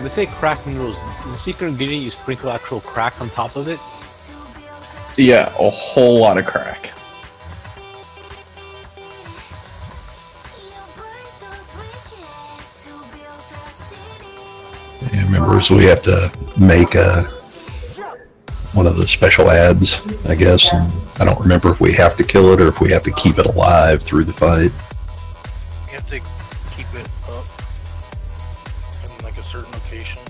When they say crack noodles, is the secret ingredient you sprinkle actual crack on top of it? Yeah, a whole lot of crack. Yeah, remember, so we have to make one of the special ads, I guess. And I don't remember if we have to kill it or if we have to keep it alive through the fight. You have to keep it up in like a certain location.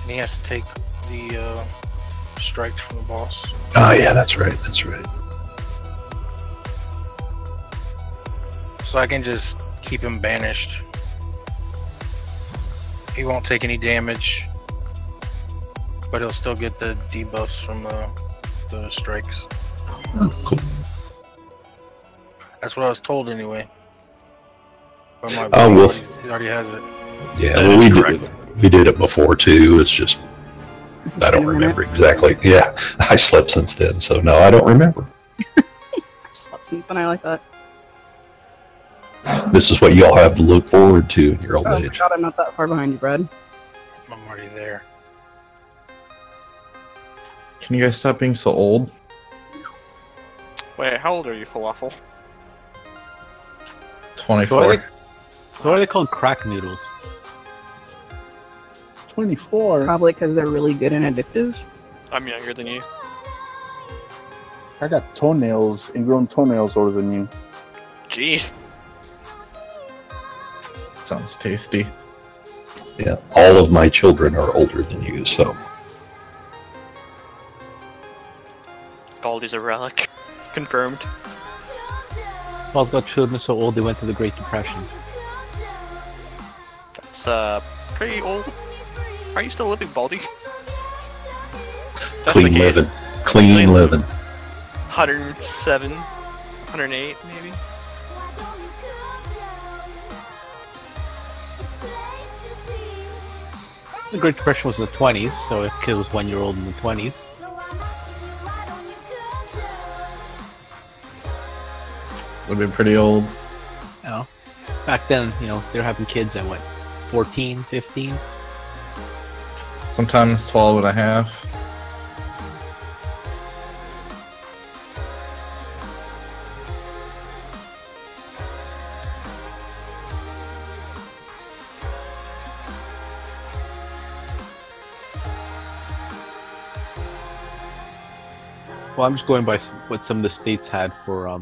And he has to take the strikes from the boss. Oh, yeah, that's right. That's right. So I can just keep him banished. He won't take any damage, but he'll still get the debuffs from the strikes. Oh, cool. That's what I was told anyway. But my Oh, well, he already has it. yeah, well, we did it before too. It's just I don't remember exactly. Yeah, I slept since then, so no, I don't remember. I've slept since then. I like that. This is what y'all have to look forward to in your old Oh age. god, I'm not that far behind you, Brad. I'm already there. Can you guys stop being so old? Wait, how old are you, Falafel? 24. Why are they called crack noodles? 24. Probably because they're really good and addictive. I'm younger than you. I got toenails, ingrown toenails older than you. Jeez. Sounds tasty. Yeah, all of my children are older than you, so Baldy's a relic. Confirmed. Paul's got children so old they went through the Great Depression. That's pretty old. Are you still living, Baldy? That's clean the case. living. Clean living. 107, 108 maybe? The Great Depression was in the 20s, so a kid was 1 year old in the 20s. Would be pretty old. You know, back then, you know, they were having kids at what, 14, 15? Sometimes 12 and a half. Well, I'm just going by what some of the states had for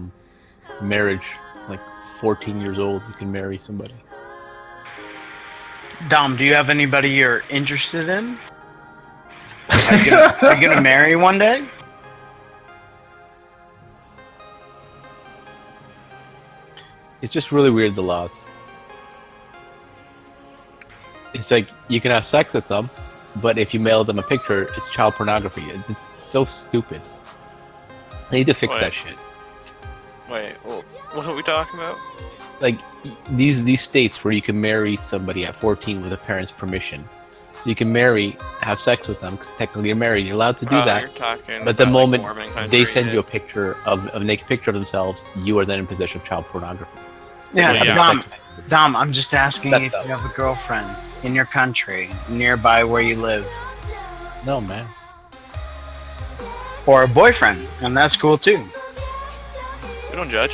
marriage. Like 14 years old, you can marry somebody. Dom, do you have anybody you're interested in? Are you gonna marry one day? It's just really weird, the laws. It's like, you can have sex with them, but if you mail them a picture, it's child pornography. It's so stupid. They need to fix that shit. Wait, well, what are we talking about? Like, these states where you can marry somebody at 14 with a parent's permission. So you can have sex with them, because technically you're married, you're allowed to do that. You're talking But the about, moment like, Mormon they country, send you a picture a naked picture of themselves, you are then in possession of child pornography. Yeah, Yeah. Dom, I'm just asking That's if dumb. you have a girlfriend in your country, nearby where you live. No, man. Or a boyfriend, and that's cool too. We don't judge.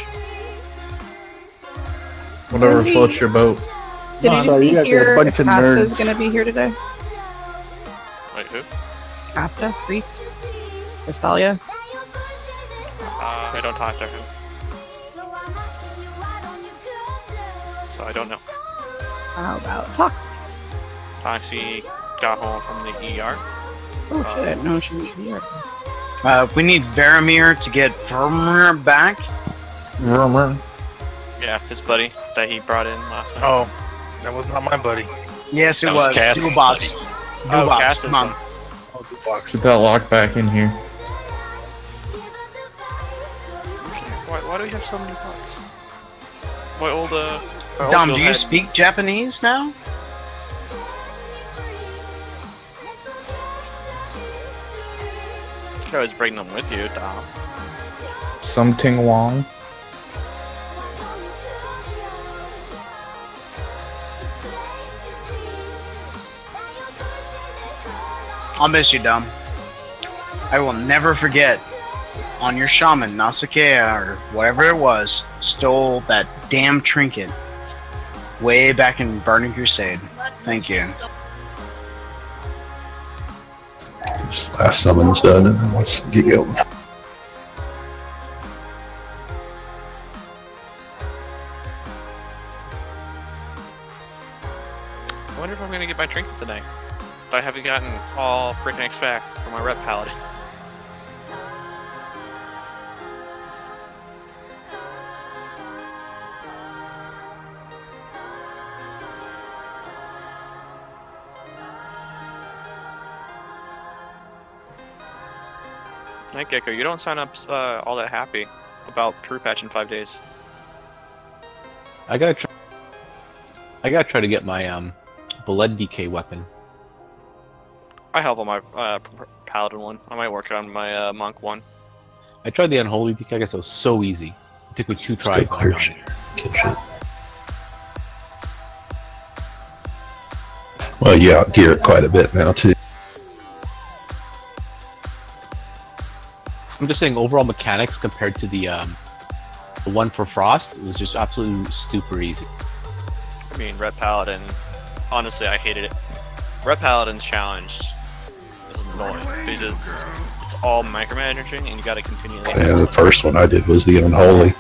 Whatever Maybe- floats your boat. Did No, you sorry, you guys are a hear bunch if of Casta's nerds. gonna be here today? Wait, who? Casta? Priest? Estalia? I don't talk to him. So I don't know. How about Toxic? Toxie got home from the ER. Oh shit, I didn't know she was here. We need Varamir to get Vermeer back. Rumor. Yeah, his buddy that he brought in last night. Oh, that was not my buddy. Yes, it That was was. Cass's Dubox. buddy. Oh, Dubox, Cass's come on. buddy. Oh, the box. Get that lock back in here. Why do we have so many bugs? My old, my Dom, old do you had- speak Japanese now? You could always bring them with you, Dom. Something Wong. I'll miss you, Dom. I will never forget. On your shaman, Nausicaa, or whatever it was, stole that damn trinket way back in Burning Crusade. Thank you. This last summon's done, and then let's get going. I wonder if I'm gonna get my trinket tonight. I haven't gotten all Bricknecks back for my Red Paladin. Night Gecko, you don't sound up all that happy about True Patch in 5 days. I gotta try to get my blood decay weapon. I help on my Paladin one. I might work on my Monk one. I tried the unholy decay. I guess it was so easy. It took me 2 tries. Go clear shit. Kill shit. Well, you outgear it quite a bit now too. I'm just saying overall mechanics compared to the one for Frost, it was just absolutely super easy. I mean, Red Paladin, honestly, I hated it. Red Paladin's challenge is annoying because it's all micromanaging and you gotta continually... Yeah, the first one I did was the unholy.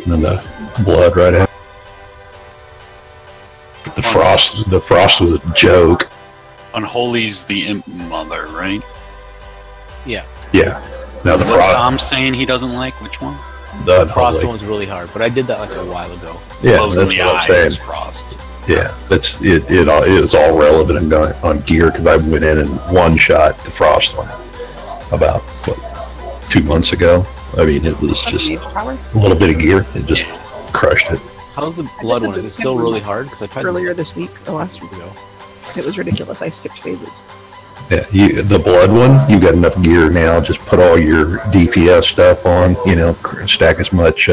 And then the blood right after. The frost was a joke. Unholy's the imp mother, right? Yeah. Yeah. Now the What's frost. Tom saying he doesn't like? Which one? The Frost unholy. one's really hard, but I did that like a while ago. Yeah, Closed that's in what the I'm eye saying. is Frost. Yeah, that's it. It is all relevant and on gear because I went in and one shot the frost one about 2 months ago. I mean, it was just a little bit of gear. It just crushed it. How's the blood one? Is it still really hard? Because I tried Earlier this week, or last week ago. It was ridiculous. I skipped phases. Yeah, the blood one, you got enough gear now. Just put all your DPS stuff on. Stack as much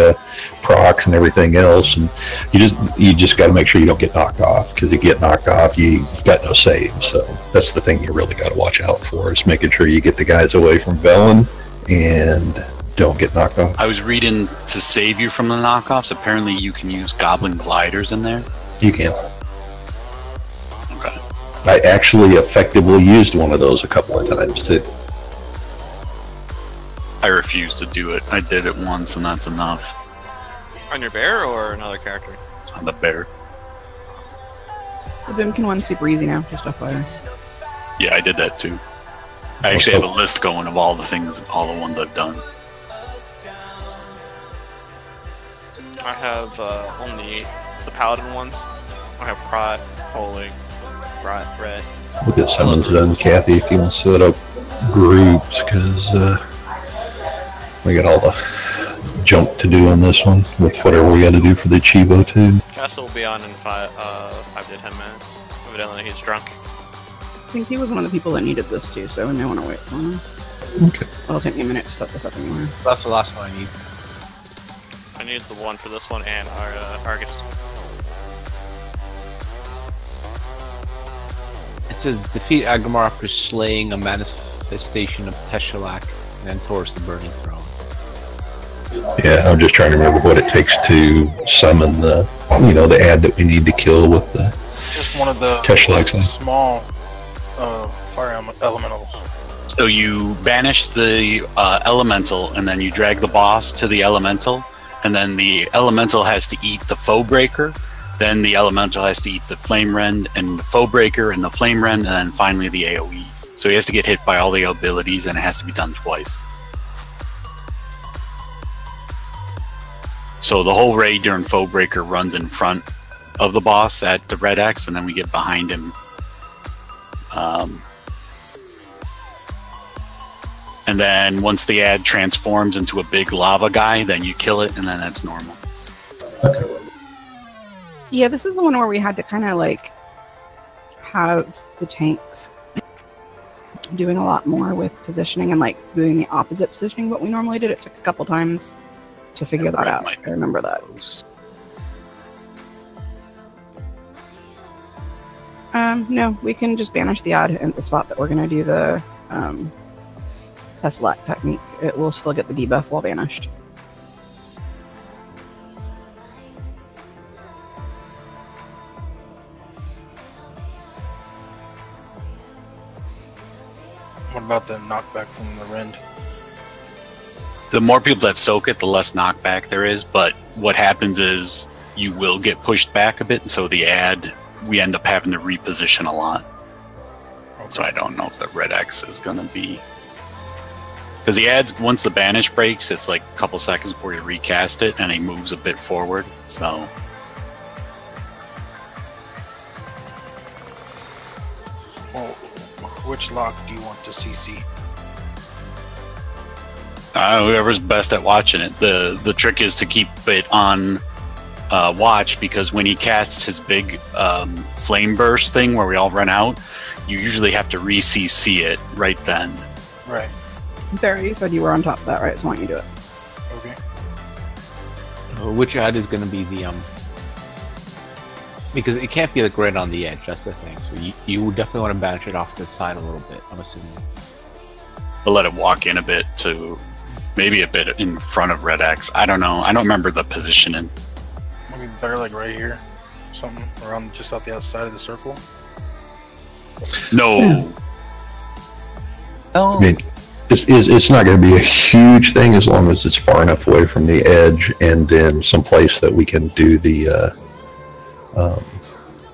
procs and everything else, and you just got to make sure you don't get knocked off. Because if you get knocked off, you've got no save. So that's the thing you really got to watch out for, is making sure you get the guys away from Velen and don't get knocked off. I was reading to save you from the knockoffs. Apparently, you can use Goblin Gliders in there. You can. Okay. I actually effectively used one of those a couple of times too. I refuse to do it. I did it once, and that's enough. On your bear or another character? On the bear. The Vimkin one's super easy now, just FYI. Yeah, I did that too. I actually have a list going of all the things, all the ones I've done. I have only the Paladin ones. I have Prot, Holy, Prot, Red. We'll get someone's done, Kathy, if you want to set up groups, because we got all the junk to do on this one with whatever we got to do for the Chivo too. Castle will be on in 5 to 10 minutes. Evidently he's drunk. I think he was one of the people that needed this too, so we may want to wait for him. Okay. It'll take me a minute to set this up anyway. That's the last one I need. I need the one for this one and our Argus. It says defeat Agramar after slaying a manifestation of Teshalak and then towards the burning throne. Yeah, I'm just trying to remember what it takes to summon the ad that we need to kill with the Just one of the Teshalak thing. small fire elementals. So you banish the elemental, and then you drag the boss to the elemental, and then the elemental has to eat the foe breaker. Then the elemental has to eat the flame rend and the foe breaker and the flame rend, and then finally the AoE. So he has to get hit by all the abilities, and it has to be done twice. So the whole raid during foe breaker runs in front of the boss at the red X, and then we get behind him. And then once the ad transforms into a big lava guy, then you kill it, and then that's normal. Yeah, this is the one where we had to kind of like have the tanks doing a lot more with positioning and like doing the opposite positioning of what we normally did. It took a couple times to figure that out. I remember that. No, we can just banish the ad at the spot that we're going to do the Tessellate technique. It will still get the debuff while banished. What about the knockback from the rend? The more people that soak it, the less knockback there is. But what happens is you will get pushed back a bit, and so the ad, we end up having to reposition a lot. Okay. So I don't know if the red X is going to be... Because the ads, once the banish breaks, it's like a couple seconds before you recast it, and he moves a bit forward, so... Well, which lock do you want to CC? Whoever's best at watching it. The trick is to keep it on watch, because when he casts his big flame burst thing where we all run out, you usually have to re-CC it right then. Right. Barry, you said you were on top of that, right? So why don't you do it? Okay. Which ad is going to be the because it can't be like right on the edge. That's the thing. So you definitely want to banish it off to the side a little bit. I'm assuming. But let it walk in a bit to maybe a bit in front of Red X. I don't know. I don't remember the positioning. Maybe better like right here, something around just out the outside of the circle. No. I mean, it's not going to be a huge thing as long as it's far enough away from the edge, and then someplace that we can do the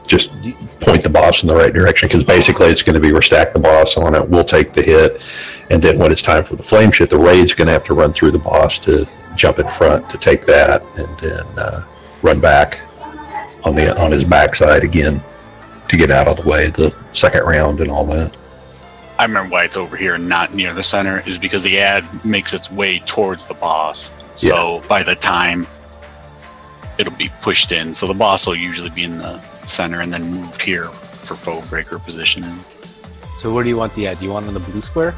just point the boss in the right direction, because basically it's going to be, we're stack the boss on it, we'll take the hit, and then when it's time for the flame shit, the raid's going to have to run through the boss to jump in front to take that, and then run back on his backside again to get out of the way the second round and all that. I remember why it's over here and not near the center is because the ad makes its way towards the boss. So by the time it'll be pushed in, so the boss will usually be in the center and then moved here for foe breaker positioning. So where do you want the ad? Do you want it on the blue square?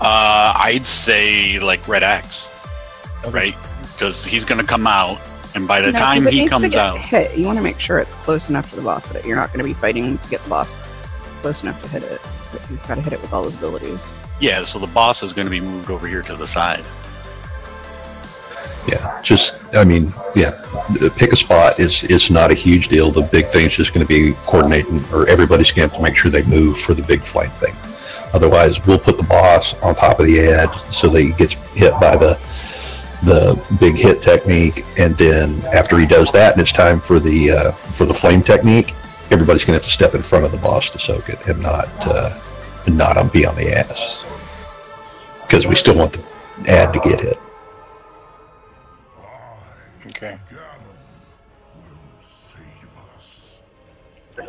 I'd say like Red X, right? Because he's going to come out, and by the time he comes out, hit, you want to make sure it's close enough to the boss that you're not going to be fighting to get the boss close enough to hit it. But he's got to hit it with all his abilities. Yeah, so the boss is going to be moved over here to the side. Yeah, just, I mean, yeah, pick a spot. It's not a huge deal. The big thing is just going to be coordinating, or everybody's going to have to make sure they move for the big flame thing. Otherwise, we'll put the boss on top of the ad so that he gets hit by the big hit technique, and then after he does that and it's time for the flame technique, everybody's going to have to step in front of the boss to soak it, and not be on the ass, because we still want the ad to get hit. Okay.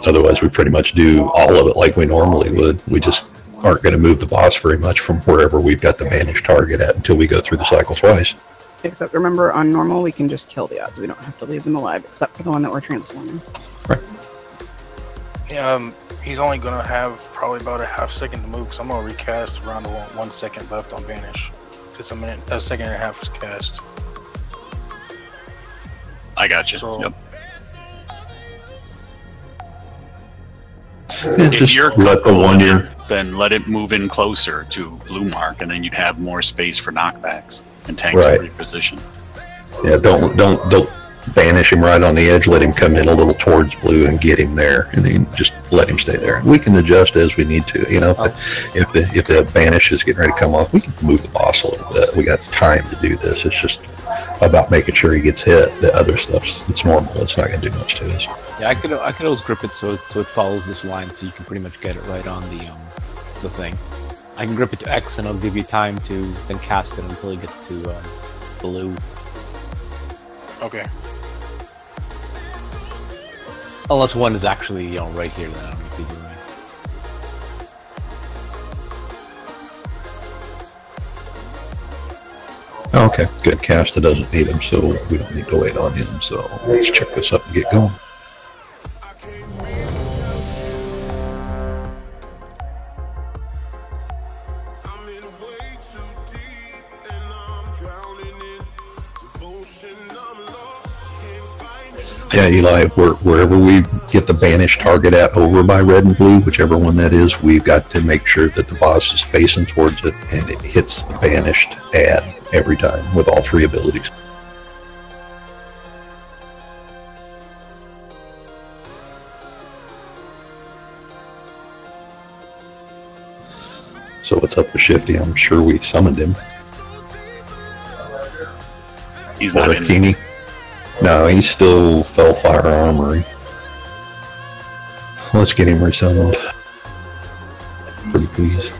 Otherwise, we pretty much do all of it like we normally would. We just aren't going to move the boss very much from wherever we've got the managed target at until we go through the cycle twice. Except remember, on normal, we can just kill the odds. We don't have to leave them alive, except for the one that we're transforming. Right. Yeah, he's only going to have probably about a half second to move, because I'm going to recast around 1 second left on Vanish. It's a second and a half was cast. I got you. So, yep. If you're let the one year, then let it move in closer to blue mark, and then you'd have more space for knockbacks and tanks to reposition. Yeah, don't banish him right on the edge. Let him come in a little towards blue and get him there, and then just let him stay there. We can adjust as we need to. You know, if the banish is getting ready to come off, we can move the boss a little bit. We got time to do this. It's just about making sure he gets hit. The other stuff's, it's normal. It's not going to do much to us. Yeah, I could always grip it so it follows this line, so you can pretty much get it right on the thing. I can grip it to X, and I'll give you time to then cast it until it gets to blue. Okay. Unless one is actually right here, then I don't need to do anything. Okay, good. Casta doesn't need him, so we don't need to wait on him. So let's check this up and get going. Yeah, Eli, wherever we get the banished target at over by red and blue, whichever one that is, we've got to make sure that the boss is facing towards it and it hits the banished ad every time with all 3 abilities. So what's up with Shifty? I'm sure we summoned him. He's not in. Kini? No, he's still Fellfire Armory. Let's get him resummoned. Pretty please.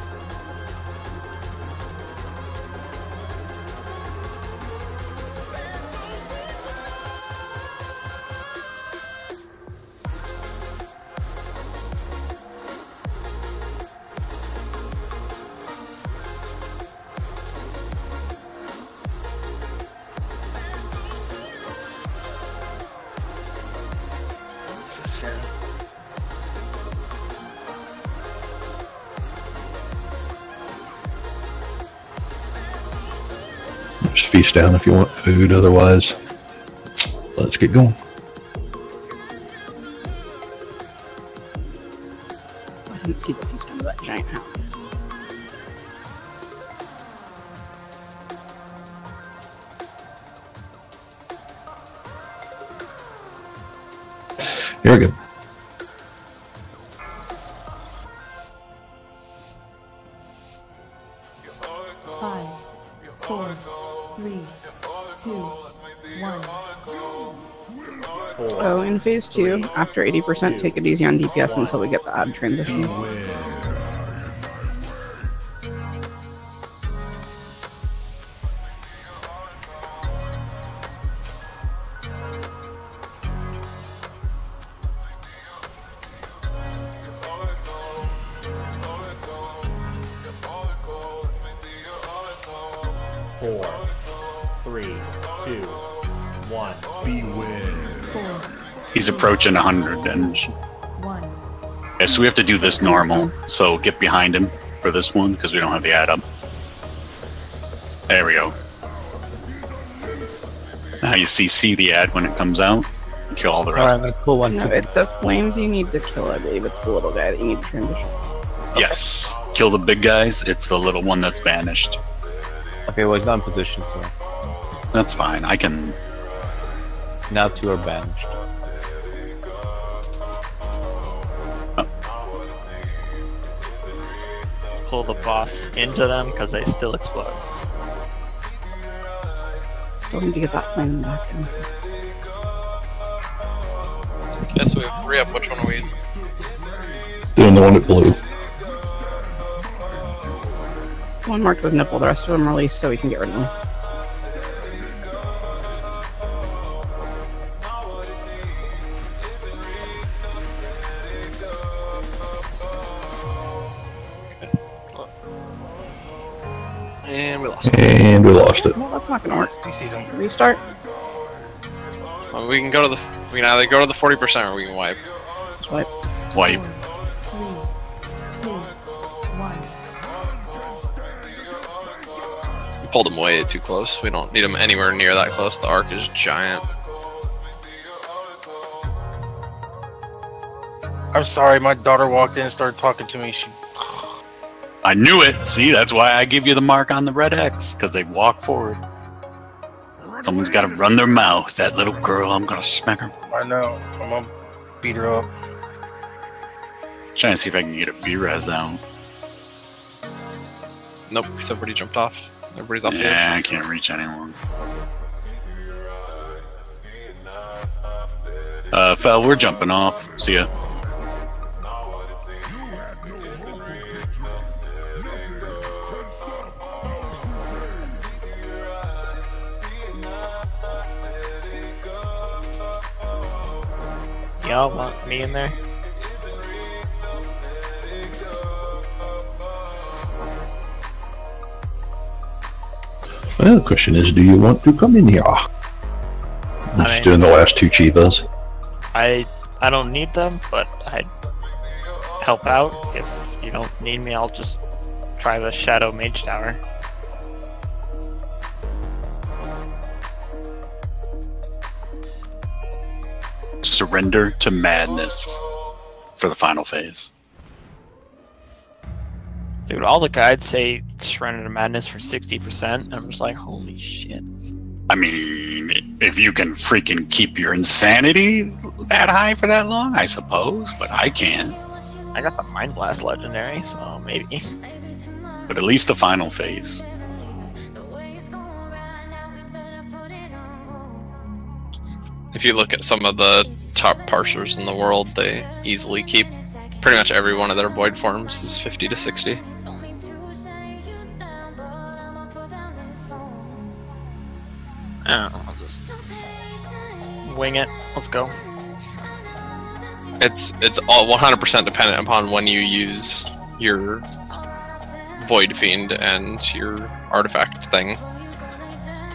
Just feast down if you want food, otherwise, let's get going. I didn't see the feast under that giant house. Here we go. So in phase 2, after 80%, take it easy on DPS until we get the ad transition. He's approaching 100 damage. Okay, so we have to do this normal. So get behind him for this one because we don't have the add up. There we go. Now you see the ad when it comes out. Kill all the rest. Alright, I'm gonna pull one. No, it's the flames you need to kill, I believe. It's the little guy that you need to transition. Yes. Kill the big guys. It's the little one that's banished. Okay, well he's not in position, so That's fine. I can. now 2 are banished. Pull the boss into them because they still explode. Still need to get that flame back. Okay, so we have 3 up. Which one are we using? Doing the one at blue. One marked with nipple, the rest of them released so we can get rid of them. And we lost it. And we lost it. Well, that's not gonna work. Restart. Well, we can go to the. We can either go to the 40% or we can wipe. Just wipe. Wipe. Pulled him way too close. We don't need him anywhere near that close. The arc is giant. I'm sorry, my daughter walked in and started talking to me. I knew it. See, that's why I give you the mark on the red X, because they walk forward. Someone's got to run their mouth. That little girl, I'm gonna smack her. I know. I'm gonna beat her up. Trying to see if I can get a B-res out. Nope, because everybody jumped off. Everybody's off the edge. Yeah, I can't reach anyone. Fel, we're jumping off. See ya. Y'all want me in there? Well, the question is, do you want to come in here? I'm just doing the last 2 Chivas. I don't need them, but I'd help out. If you don't need me, I'll just try the Shadow Mage Tower. surrender to madness for the final phase. Dude, all the guides say surrender to madness for 60%. I'm just like, holy shit. I mean, if you can freaking keep your insanity that high for that long, I suppose, but I can't. I got the Mind Blast legendary, so maybe. But at least the final phase. If you look at some of the top parsers in the world, they easily keep pretty much every one of their void forms is 50 to 60. I'll just wing it. Let's go. It's all 100% dependent upon when you use your Void Fiend and your artifact thing.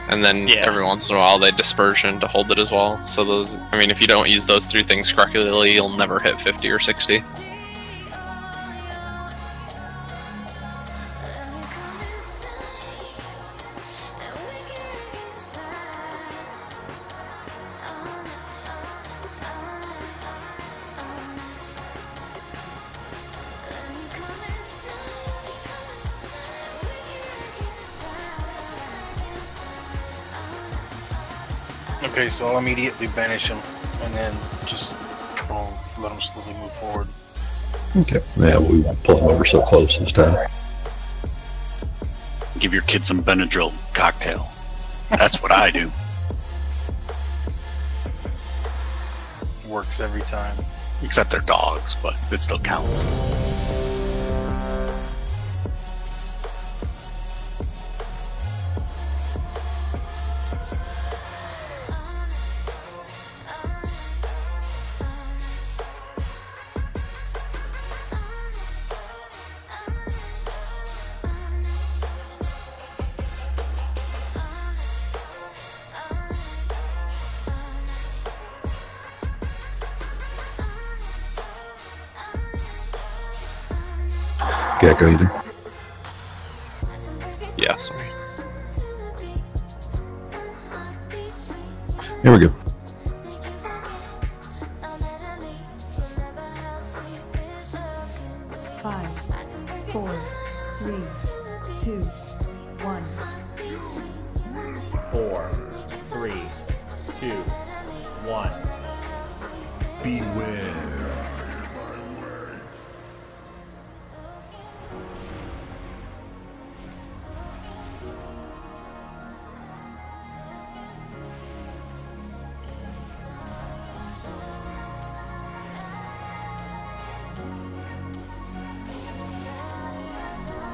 And then every once in a while they dispersion to hold it as well. So those, I mean, if you don't use those three things correctly, you'll never hit 50 or 60. Okay, so I'll immediately banish him, and then just let him slowly move forward. Okay. Yeah, we won't pull him over so close this time. Give your kid some Benadryl cocktail. That's what I do. Works every time. Except they're dogs, but it still counts. Gecko either. Yeah, sorry. Here we go. Five, 4, 3, 2, 1. 4, 3, 2, 1. Beware.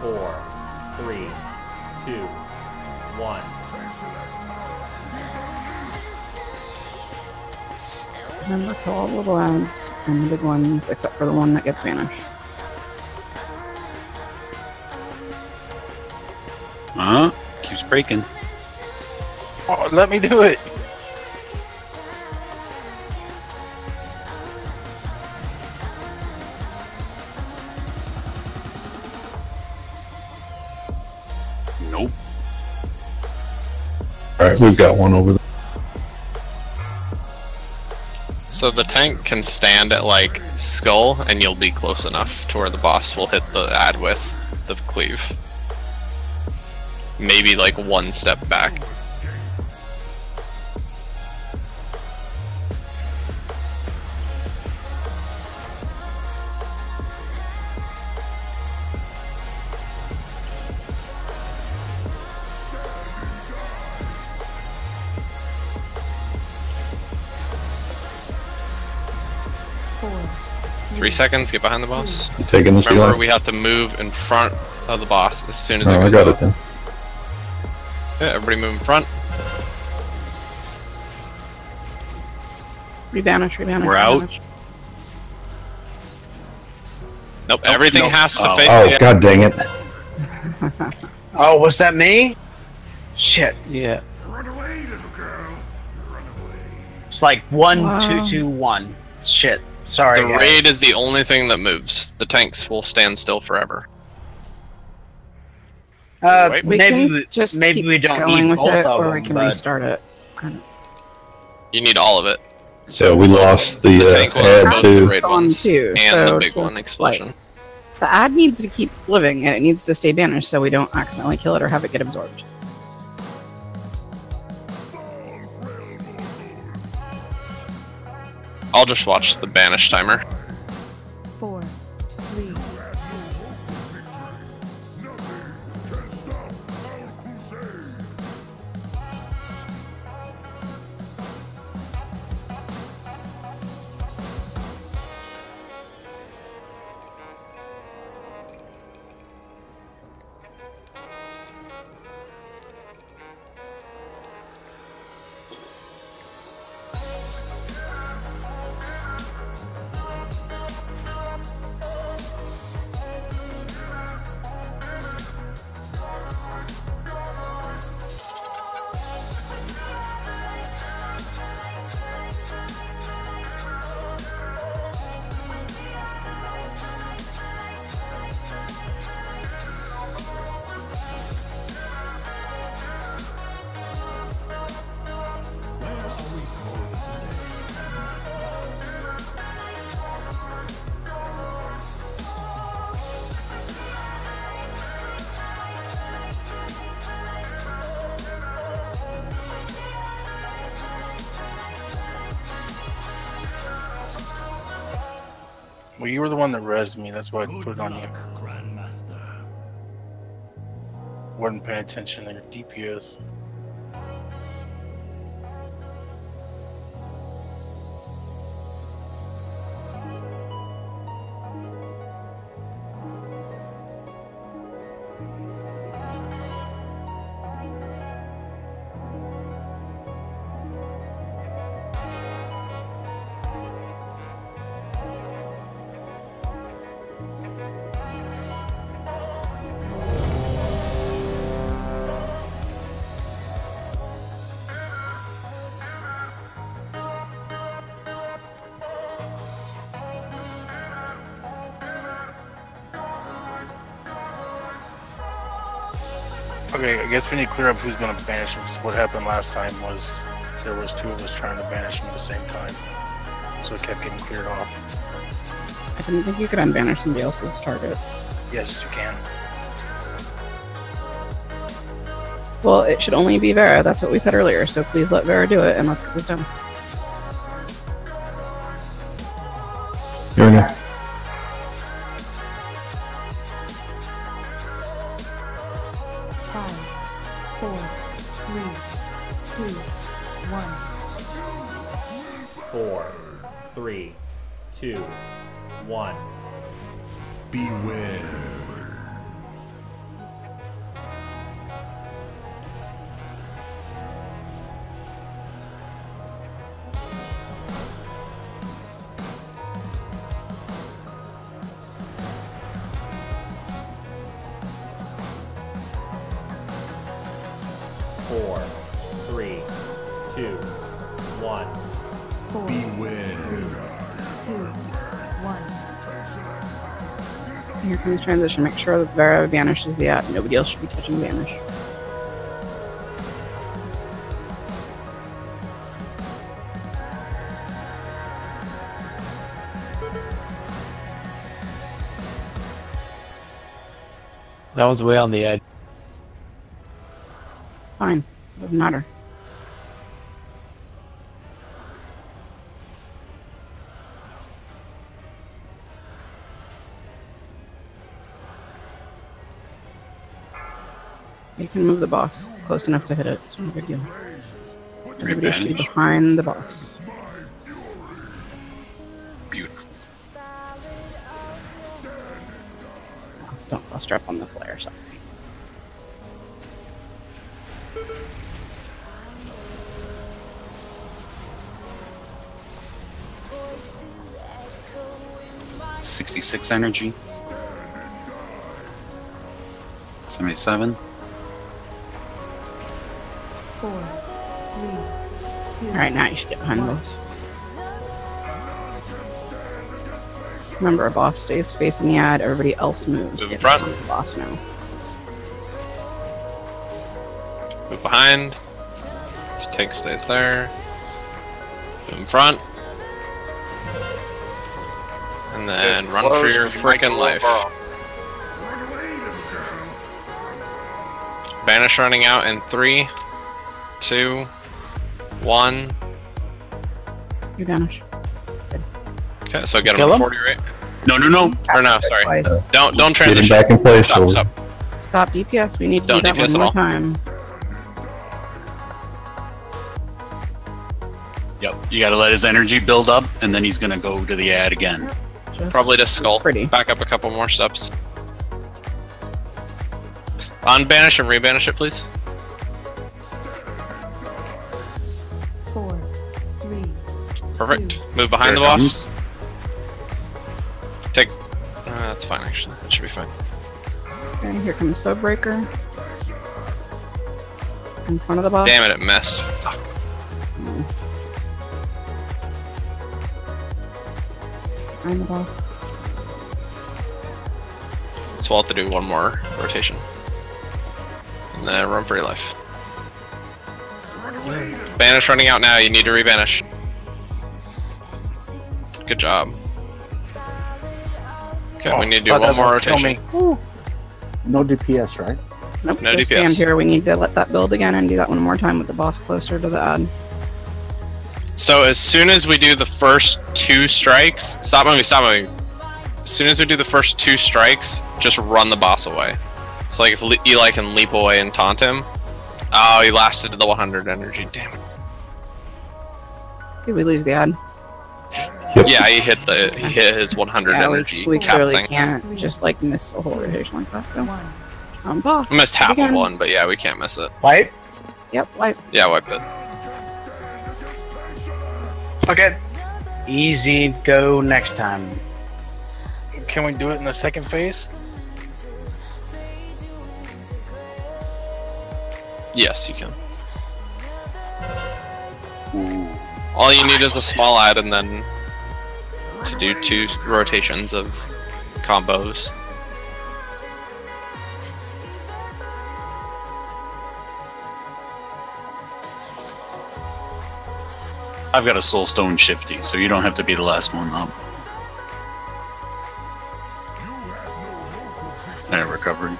Four, 3, 2, 1. Remember, kill all the little ads and the big ones, except for the one that gets banished. Keeps breaking. Oh, let me do it! Nope. Alright, we've got one over there. So the tank can stand at like skull, and you'll be close enough to where the boss will hit the ad with the cleave. Maybe like one step back. Four, 3 seconds, get behind the boss. You taking this Remember, Eli? we have to move in front of the boss as soon as Oh, it I goes got up. it then. Yeah, everybody move in front. Rebanish, rebanish. We're out. rebanish. Nope, everything has to face Oh, the god dang it. Oh, was that me? Shit. Yeah. It's like 1, Wow. 2, 2, 1. Shit. Sorry, The guys. raid is the only thing that moves. The tanks will stand still forever. Wait, We maybe can just maybe keep we don't going need with both it, of or them, we can but restart it. You need all of it. So we lost the tank one, ad both too. the raid ones, too, and so the big just, one explosion. like, the ad needs to keep living, and it needs to stay banished so we don't accidentally kill it or have it get absorbed. I'll just watch the banish timer. 4, 3. Well, you were the one that rezzed me, that's why I put it on you. Wasn't paying attention to your DPS. Okay, I guess we need to clear up who's going to banish him, because what happened last time was there was 2 of us trying to banish him at the same time. So it kept getting cleared off. I didn't think you could unbanish somebody else's target. Yes, you can. Well, it should only be Vera, that's what we said earlier, so please let Vera do it, and let's get this done. Here we go. Four, three, two, one. Beware. Four, three, two, one. 4, Beware. 3, 2, 1. Here comes transition. Make sure that Vera banishes the ad. Nobody else should be touching banish. That one's way on the edge. Fine. Doesn't matter. You can move the boss close enough to hit it. It's not a big deal. Everybody should be behind the boss. Beautiful. Don't cluster up on the flare, sorry. $66 energy. 77. 4, 3, 2. Alright, now you should get behind the boss. Remember, a boss stays facing the ad, everybody else moves. Move in Get front. behind the boss now. Move behind. This tank stays there. Move in front. And then run for your freaking life. Banish running out in 3, 2, 1. You vanish. Okay, so get him Kill to him? 40, right? No, no, no. Or no, sorry. Twice. Don't Get him transition. back in place. Stop, over. stop. Stop DPS. We need to Don't do that DPS one at more all. time. Yep. You gotta let his energy build up, and then he's gonna go to the ad again. Just Probably to skull. pretty. Back up a couple more steps. Unbanish and rebanish it, please. 4, 3, Perfect. Move behind Here the it boss. comes. Take. That's fine, actually. That should be fine. Okay, here comes Foebreaker. In front of the boss. Damn it, it missed. Fuck. Behind the boss. So we'll have to do one more rotation. And then run for your life. Banish running out now, you need to rebanish. Good job. Okay, we need to do one more rotation. No DPS, right? Nope, No just DPS. stand here. We need to let that build again and do that one more time with the boss closer to the ad. So as soon as we do the first 2 strikes, stop moving, stop moving. As soon as we do the first 2 strikes, just run the boss away. So like if Eli can leap away and taunt him. Oh, he lasted to the 100 energy, damn it. Did we lose the ad? Yeah, he hit his 100 Yeah, energy we cap clearly thing. can't just like miss a whole rotation like that. So, boss. I missed half of again. one, but yeah, we can't miss it. Wipe? Yep, wipe. Yeah, wipe it. Okay. Easy, go next time. Can we do it in the second phase? Yes, you can. All you need is a small ad and then to do 2 rotations of combos. I've got a soulstone shifty, so you don't have to be the last one up. I recovered.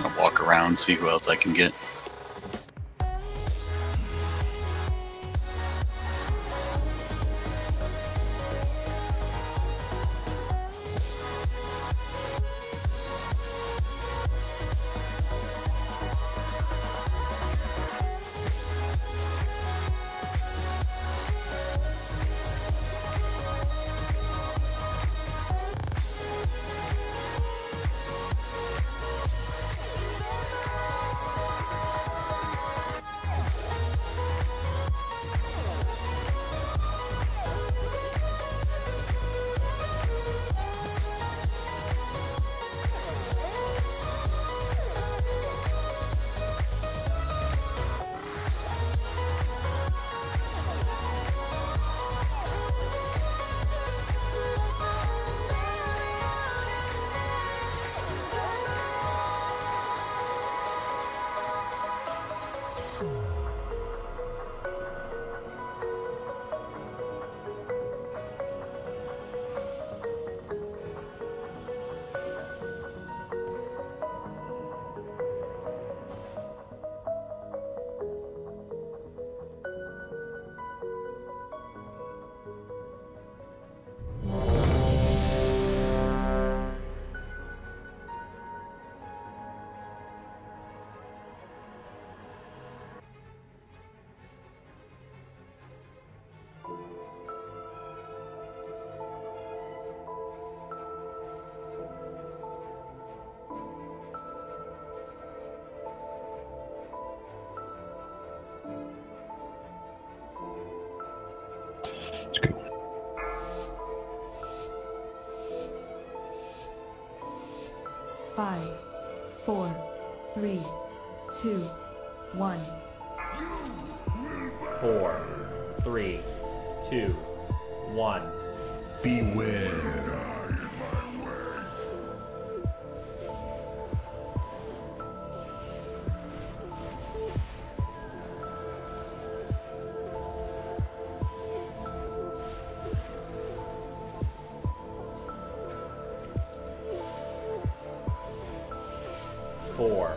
I'll walk around, see who else I can get. Let's go. Five, 4, 3, 2, 1. 4, 3, 2, 1. Beware. 4,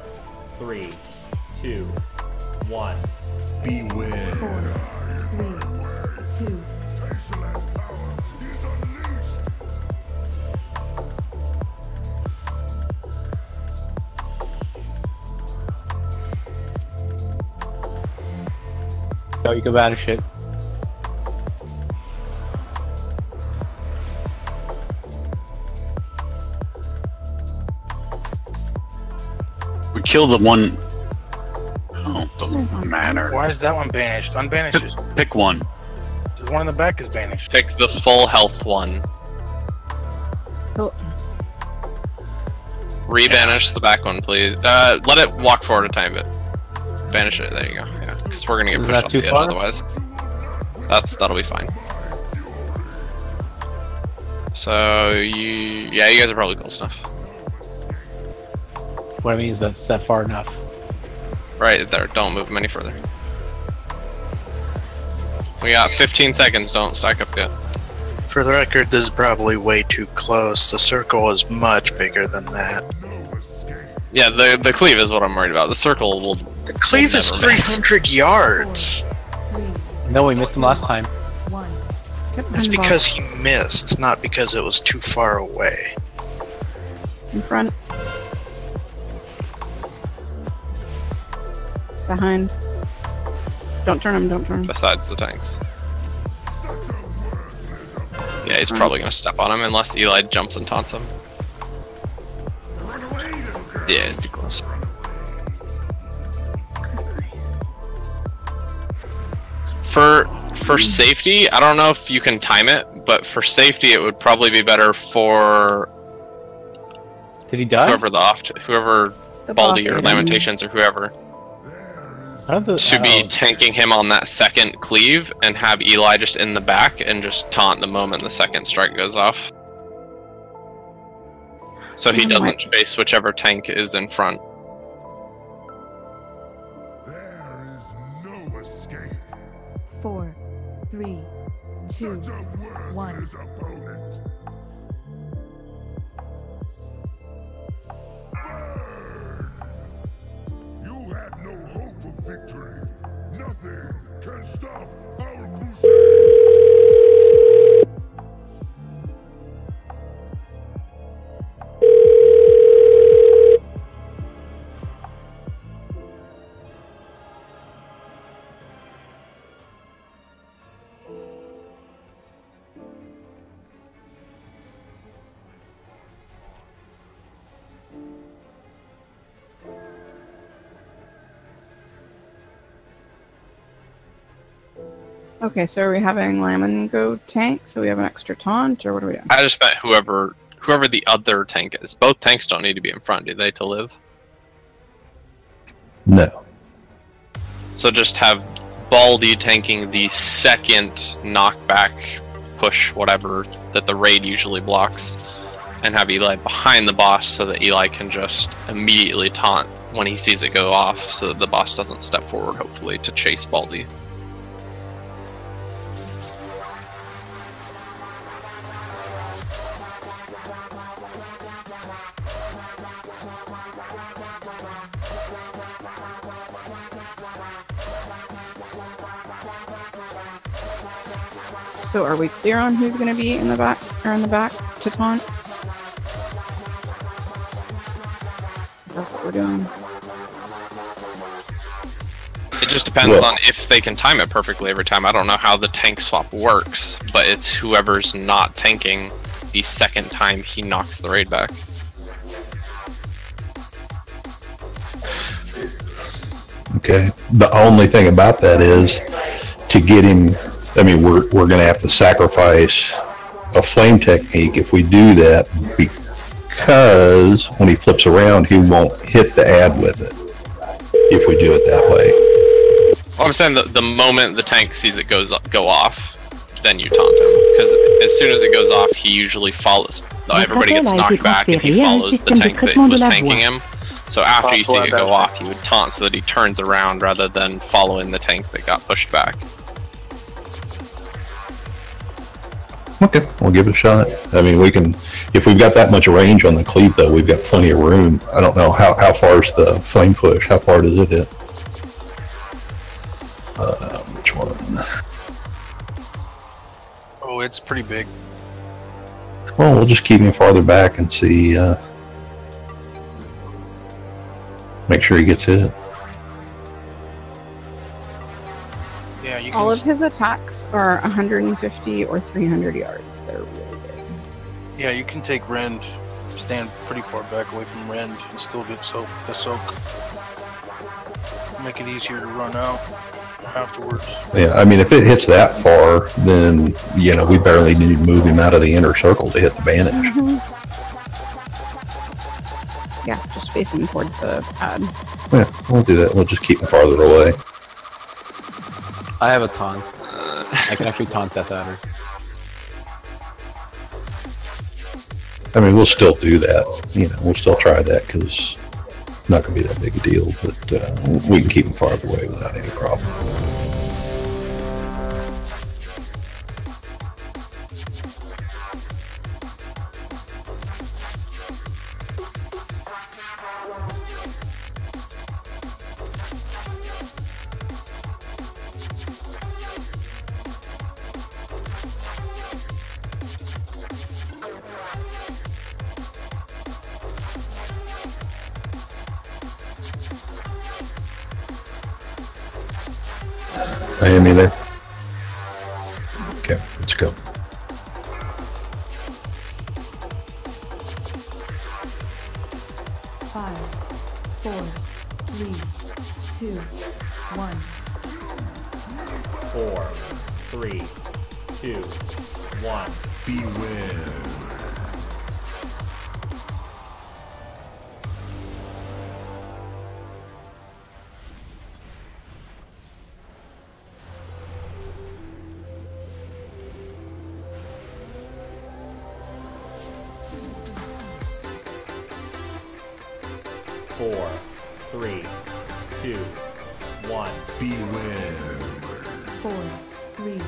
3, 2, 1. Beware. 4, 3, 2. So you can banish it. We kill the one. Oh, doesn't matter. Why is that one banished? Unbanish it. Pick one. The one in the back is banished. Pick the full health one. Oh. Rebanish the back one, please. Let it walk forward a tiny bit. Banish it. There you go. Yeah, because we're gonna get pushed off the edge otherwise. That'll be fine. So you guys are probably close enough. What I mean is that's that far enough. Right there. Don't move them any further. We got 15 seconds. Don't stack up yet. For the record, this is probably way too close. The circle is much bigger than that. Yeah, the cleave is what I'm worried about. The circle will. The cleave is 300 yards. No, we missed him last time. That's because he missed, not because it was too far away. In front. Behind. Don't turn him, don't turn him. Besides the tanks. Yeah, he's probably gonna step on him unless Eli jumps and taunts him. Yeah, it's too close. For safety, I don't know if you can time it, but for safety, it would probably be better for. Did he die? Whoever Baldy or Lamentations or whoever. To be tanking him on that second cleave and have Eli just in the back and just taunt the moment the second strike goes off. So he doesn't chase whichever tank is in front. There is no escape. 4, 3, 2, 1. You had no hope of victory. Nothing can stop our crusade. Okay, so are we having Lamon go tank, so we have an extra taunt, or what are we doing? I just meant whoever the other tank is. Both tanks don't need to be in front, do they, to live? No. So just have Baldy tanking the second knockback, push, whatever, that the raid usually blocks, and have Eli behind the boss so that Eli can just immediately taunt when he sees it go off, so that the boss doesn't step forward, hopefully, to chase Baldy. So are we clear on who's going to be in the back to taunt? That's what we're doing. It just depends on if they can time it perfectly every time. I don't know how the tank swap works, but it's whoever's not tanking the second time he knocks the raid back. Okay. The only thing about that is to get him. I mean, we're going to have to sacrifice a flame technique if we do that, because when he flips around, he won't hit the ad with it if we do it that way. Well, I'm saying that the moment the tank sees it go off, then you taunt him, because as soon as it goes off, he usually follows. Everybody gets knocked back, and he follows the tank that was tanking him. So after you see it go off, he would taunt so that he turns around rather than following the tank that got pushed back. Okay, we'll give it a shot. I mean, we can, if we've got that much range on the cleave, though, we've got plenty of room. I don't know how far is the flame push. How far does it hit? Which one? Oh, it's pretty big. Well, we'll just keep him farther back and see. Make sure he gets hit. Yeah, you All of his attacks are 150 or 300 yards. They're really big. Yeah, you can take Rend, stand pretty far back away from Rend, and still get the soak. Make it easier to run out afterwards. Yeah, I mean, if it hits that far, then, you know, we barely need to move him out of the inner circle to hit the bandage. Yeah, just facing towards the pad. Yeah, we'll do that. We'll just keep him farther away. I have a taunt. I can actually taunt Death Adder. I mean, we'll still do that. You know, we'll still try that because it's not going to be that big a deal. But we can keep him farther away without any problem. I am you there? Okay, let's go. Five, four, three, two, one. 4, 3, 2, 1. Beware. Four, 3, 2, 1. Beware. 4, 3.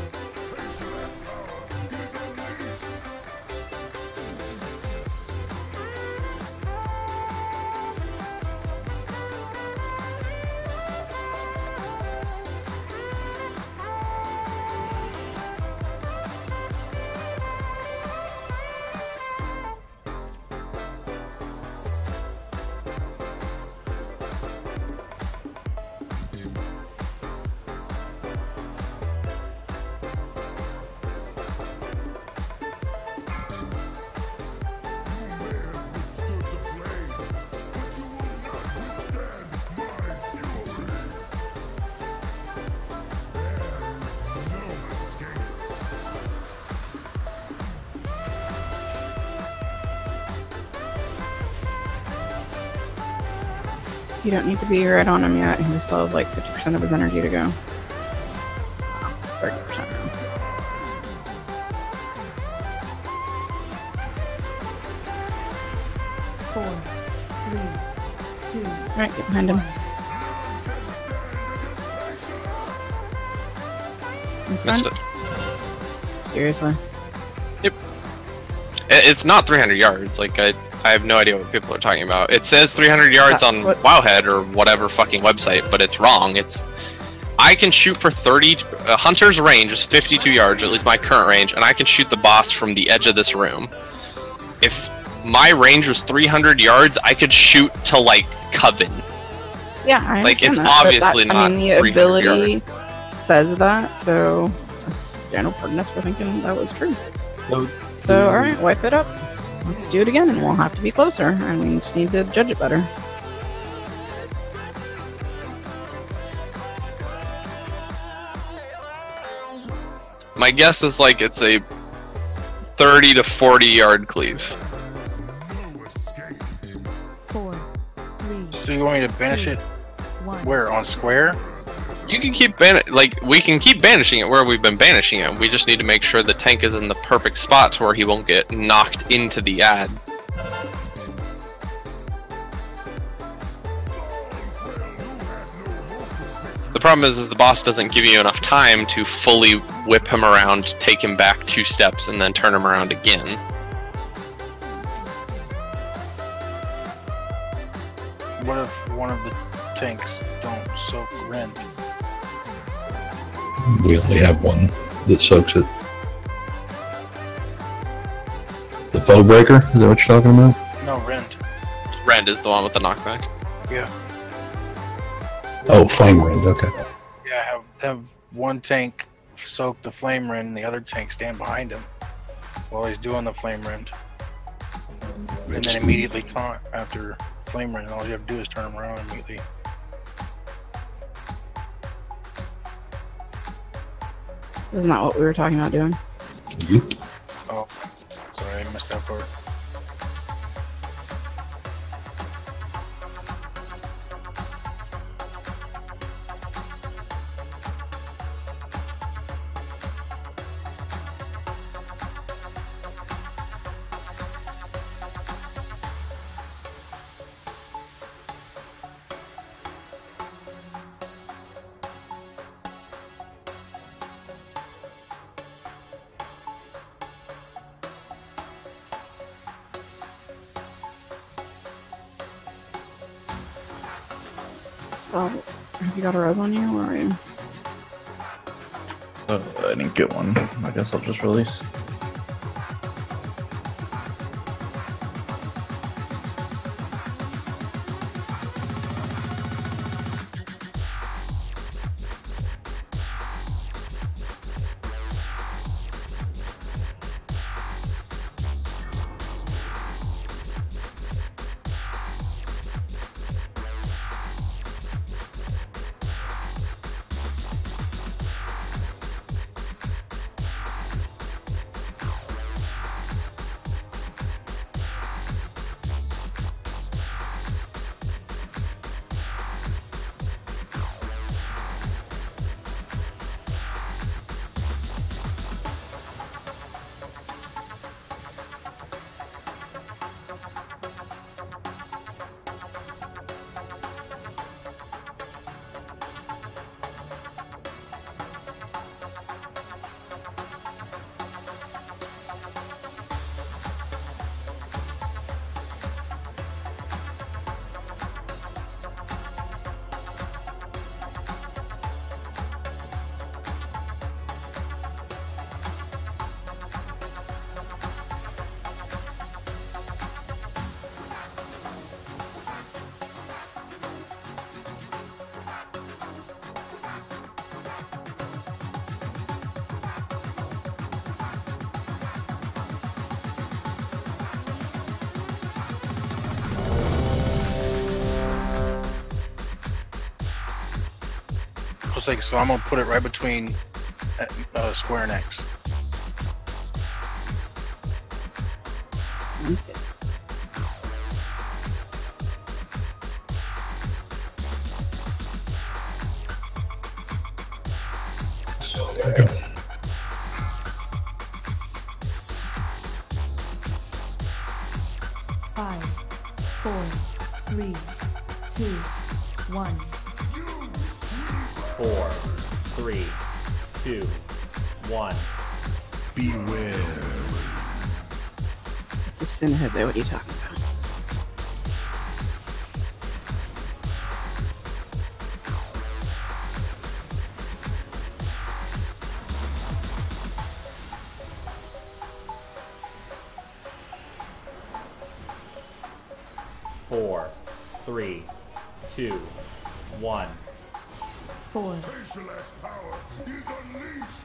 You don't need to be right on him yet. He still has like 50% of his energy to go. 30% now. Four, 3, 2. Alright, get behind him. Missed it. Seriously. Yep. It's not 300 yards. Like, I have no idea what people are talking about. It says 300 yards on Wowhead or whatever fucking website, but it's wrong. I can shoot for 30. Hunter's range is 52 yards, or at least my current range, and I can shoot the boss from the edge of this room. If my range was 300 yards, I could shoot to, like, Coven. Yeah, I like, it's understand that, obviously but not. I mean, the ability says that, so no pardon us for thinking that was true. So, alright, wipe it up. Let's do it again, and we'll have to be closer, and we just need to judge it better. My guess is like it's a 30 to 40 yard cleave. 4, 3. So you want me to banish it? Where? On square? You can keep we can keep banishing it where we've been banishing it. We just need to make sure the tank is in the perfect spots where he won't get knocked into the ad. The problem is the boss doesn't give you enough time to fully whip him around, take him back 2 steps, and then turn him around again. What if one of the tanks don't soak rend? We only have one that soaks it. The foe breaker? Is that what you're talking about? No, rend. Rend is the one with the knockback. Yeah. Oh, flame rend. Okay. Yeah, have one tank soak the flame rend and the other tank stand behind him while he's doing the flame rend. And then immediately taunt after flame rend, and all you have to do is turn him around immediately. Isn't that what we were talking about doing? Oh, sorry, I missed that part. Oh, have you got a res on you? Where are you? I didn't get one. I guess I'll just release. So I'm gonna put it right between square and X. Okay. Five, four, three, two, one. 4, 3, 2, 1. Beware. It's a sin, Jose. What are you talking about? Four, 3, 2, 1. 4. Facialist power is unleashed.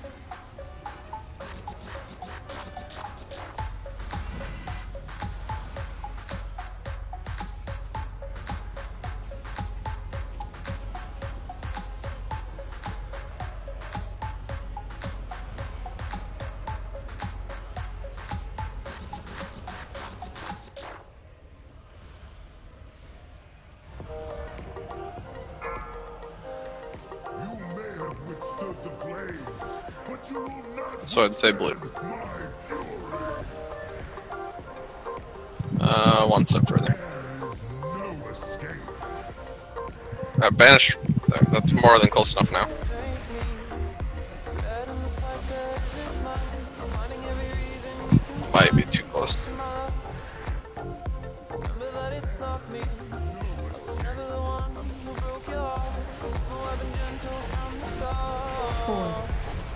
You So I'd say blue. One step further. Banish. That's more than close enough now. Might be too close. 4,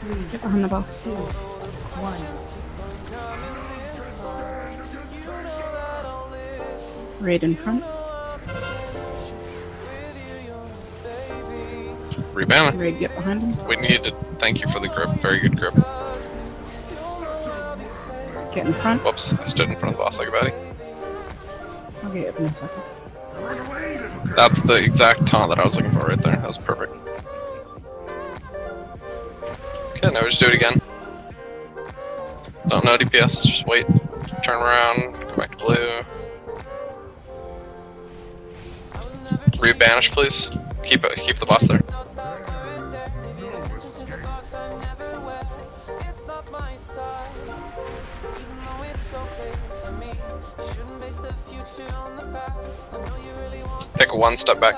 3, Get behind the box. 2, 1. Raid in front. Rebound. Raid, get behind him. We need to thank you for the grip. Very good grip. Get in front. Whoops, I stood in front of the boss like a baddie. I'll get up in a second. That's the exact taunt that I was looking for right there. That was perfect. Okay, now we just do it again. Don't know DPS, just wait. Turn around, go back to blue. Rebanish, please. Keep the boss there. Take one step back.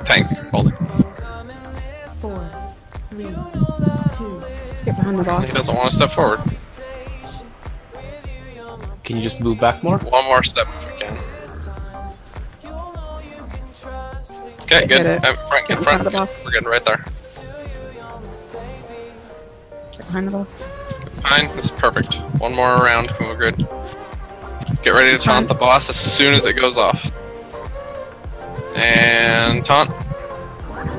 Tank, hold it. 4, 3, 2. Get behind the boss. He doesn't want to step forward. Can you just move back more? One more step if we can. Okay, good. Frank, in front. of the boss. We're getting right there. Get behind the boss. Fine, this is perfect. One more round, and we're good. Get ready to taunt the boss as soon as it goes off. And taunt.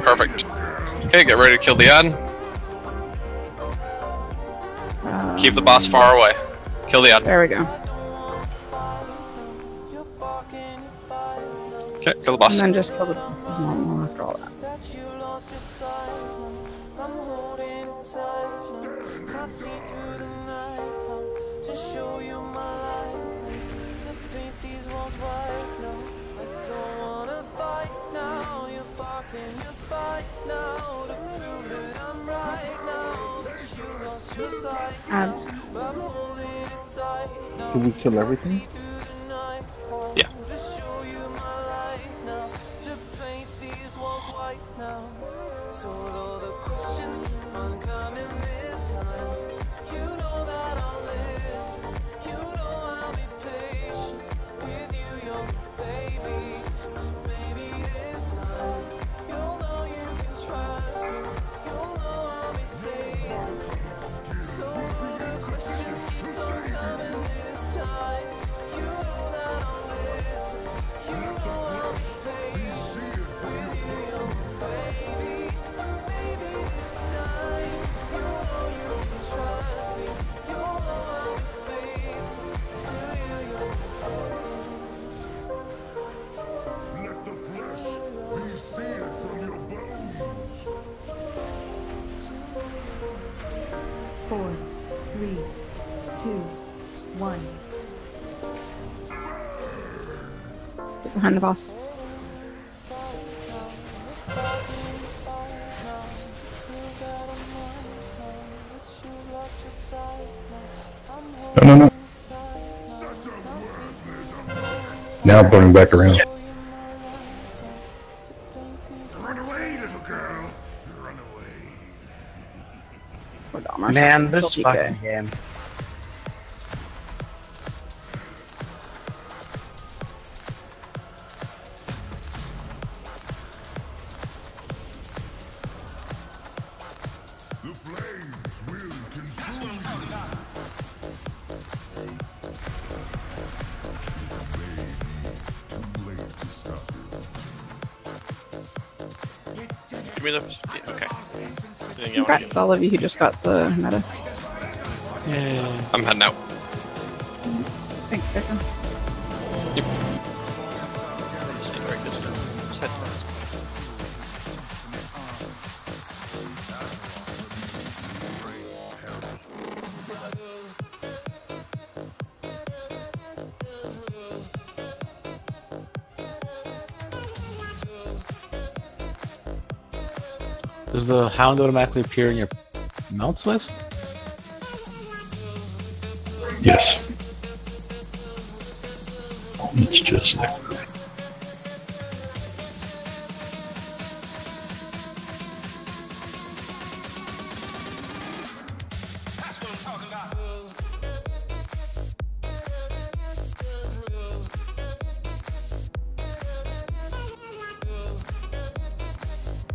Perfect. Okay, get ready to kill the ad. Keep the boss far away. Kill the ad. There we go. Okay, kill the boss. And then just kill the boss as normal after all that. Ads. Can we kill everything? Yeah. Let the flesh be seared from your bones. 4, 3, 2, 1. Get behind the boss. No. Now burning back around. Run away, little girl. Run away. Man, this fucking game. The flames will consume you. Give me the. Okay. Congrats, all of you who just got the meta. Yeah. I'm heading out. Thanks, Victor. Does the hound automatically appear in your mounts list? Yes. It's just there.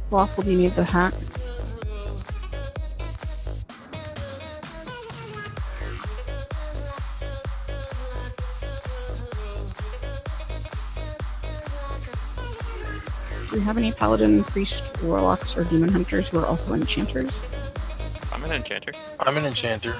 Waffle, do you need the hat? Do we have any paladin, priest, warlocks, or demon hunters who are also enchanters? I'm an enchanter. I'm an enchanter.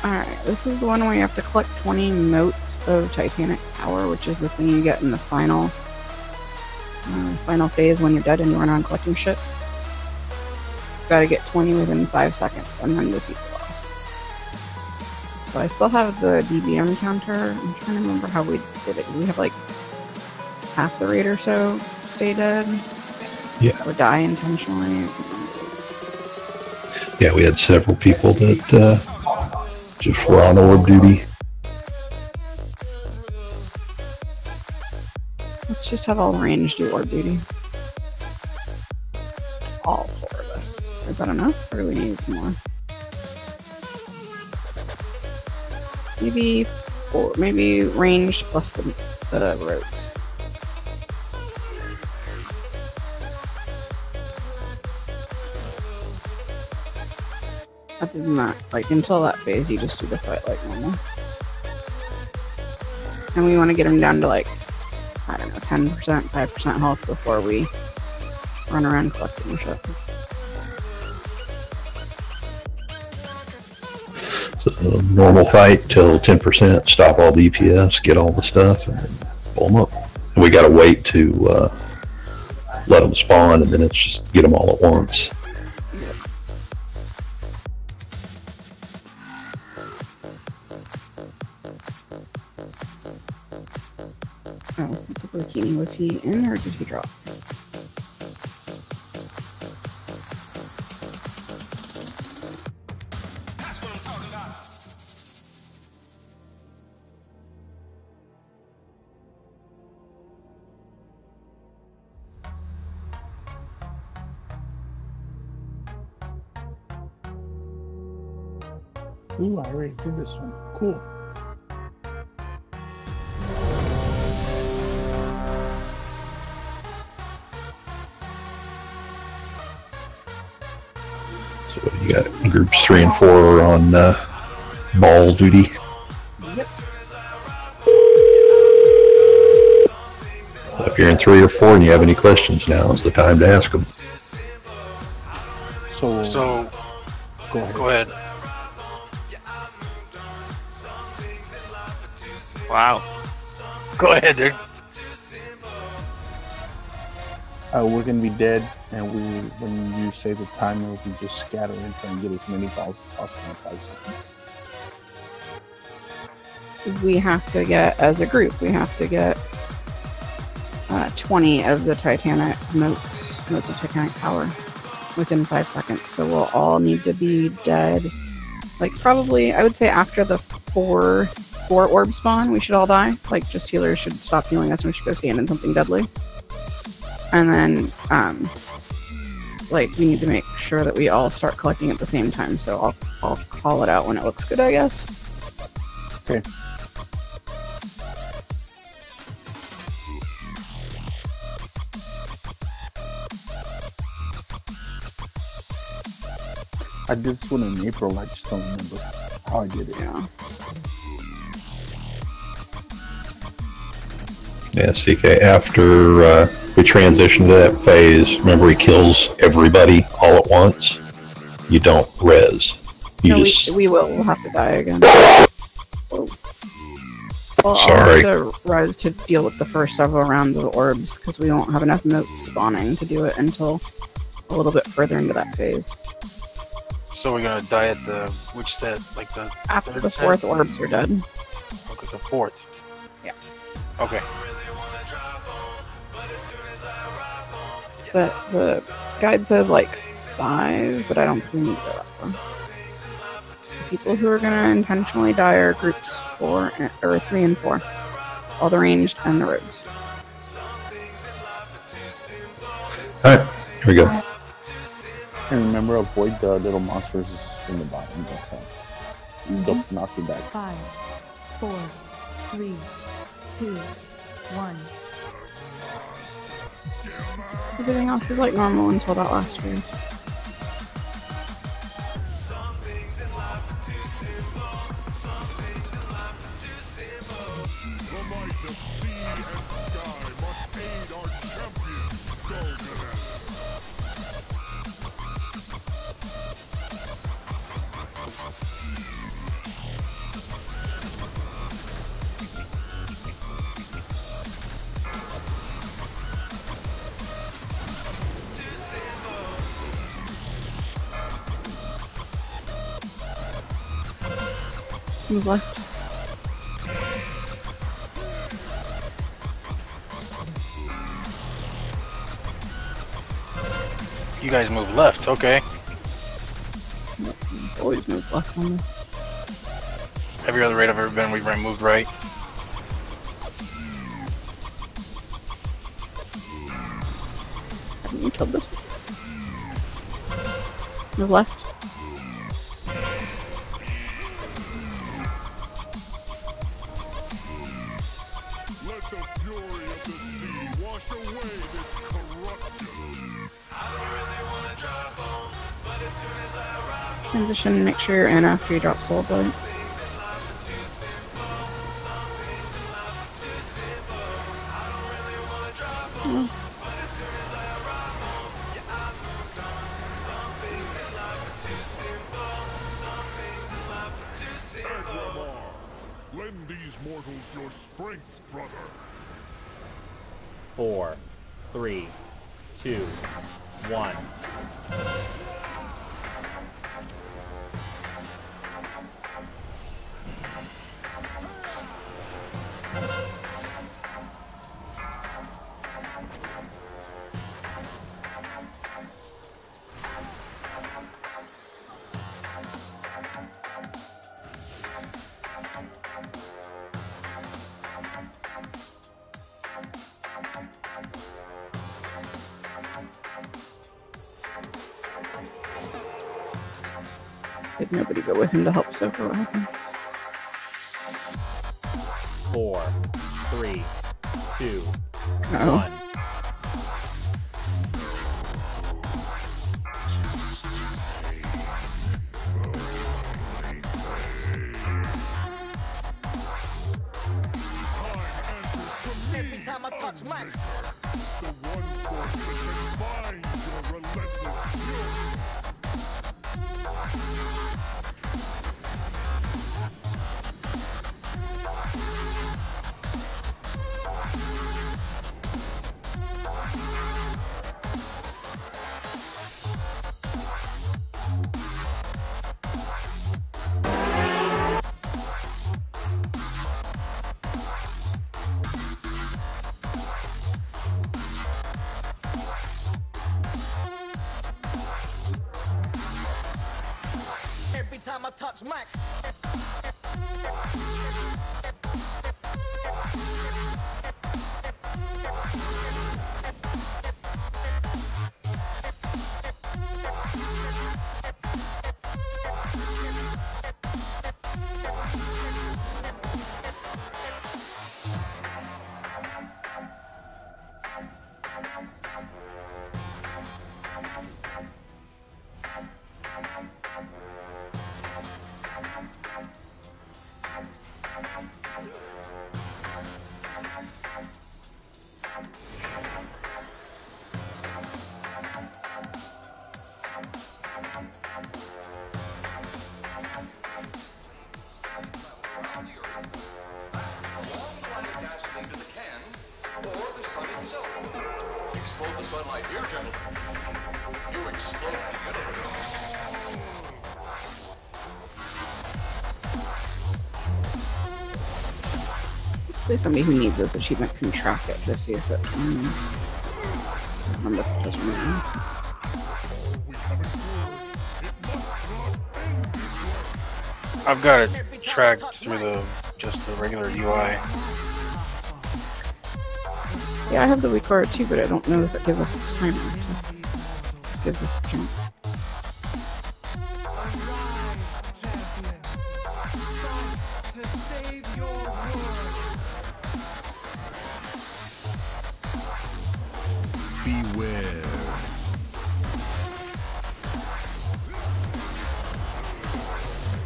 Alright, this is the one where you have to collect 20 motes of Titanic power, which is the thing you get in the final phase when you're dead and you run around collecting shit. You've got to get 20 within 5 seconds and then defeat the boss. So I still have the DBM counter. I'm trying to remember how we did it. We have like half the rate or so stay dead. Yeah. Or die intentionally. Yeah, we had several people that just were on orb duty. Let's just have all range do orb duty. All 4 of us. Is that enough, or do we need some more? Maybe 4. Maybe ranged plus the rogues. Other than that, like until that phase, you just do the fight like normal. And we want to get him down to like, I don't know, 10%, 5% health before we run around collecting shit. So normal fight till 10%, stop all DPS, get all the stuff, and then pull them up. And we got to wait to let them spawn, and then it's just get them all at once. Oh, what's up with Bikini? Was he in or did he drop? Ooh, I already did this one. Cool. So you got groups 3 and 4 are on ball duty. Yep. So if you're in 3 or 4 and you have any questions, now is the time to ask them. So go ahead. Wow. Go ahead, dude. We're gonna be dead, and when you say the timer, we just scatter and try and get as many balls as possible in 5 seconds. We have to get, as a group, we have to get 20 of the Titanic motes of Titanic power within 5 seconds. So we'll all need to be dead. Like probably, I would say after the 4 orb spawn, we should all die. Like just healers should stop healing us and we should go stand in something deadly. And then, like we need to make sure that we all start collecting at the same time. So I'll call it out when it looks good, I guess. Okay. I did this one in April, I just don't remember how I did it. Yeah. Yeah, CK, after we transition to that phase, remember he kills everybody all at once? You don't res. You No, just... we will. We'll have to die again. Well, Sorry. I'll have to res to deal with the first several rounds of orbs, because we won't have enough motes spawning to do it until a little bit further into that phase. So we're gonna die at the which set? Like the After third the set? fourth orbs are dead. Okay, the fourth. Yeah. Okay. The guide says like 5, but I don't think we need to go that far. People who are gonna intentionally die are groups 4 or 3 and 4. All the ranged and the rogues. Alright, here we go. And remember, avoid the little monsters in the bottom. That's how. They'll knock you back. 5, 4, 3, 2, 1. Everything else is like normal until that last phase. Some things in life are too simple. Some things in life are too simple. The might of sea and sky must aid our champions. Go to them. Move left. You guys move left, okay. Always move left on this. Every other raid I've ever been, we've moved right. You killed this one. Move left. Let the fury of the sea wash away this corruption. I don't really want to drive home, but as soon as I arrive home, Transition, make sure you're in after you drop soul blade. lend these mortals your strength, brother. 4, 3, 2, 1. Did nobody go with him to help Soka? What happened? 4, 3, 2, Uh-oh. 1. Every time I touch my the one force that can bind your relentless fury. Every time I touch Mac. Hopefully somebody who needs this achievement can track it to see if it turns. I don't remember if it does or not. I've got it tracked through just the regular UI. Yeah, I have the record too, but I don't know if it gives us the timer. It just gives us the jump. Beware.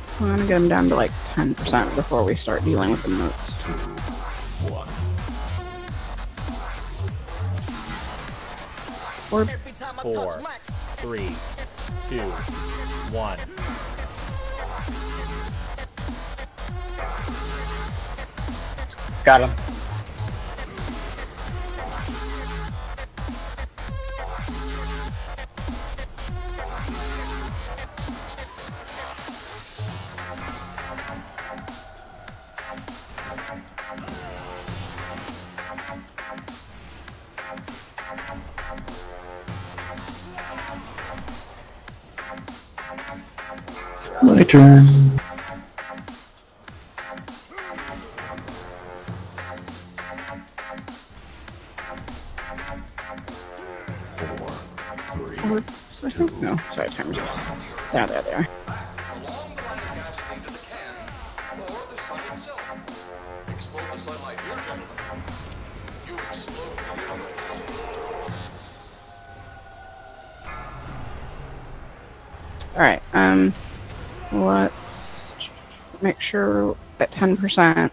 So I'm gonna get them down to like 10% before we start dealing with the moats. 4, 3, 2, 1. Got him. My turn. Orbs, I think? No, sorry, timer's off. There they are. Alright, let's make sure at 10%,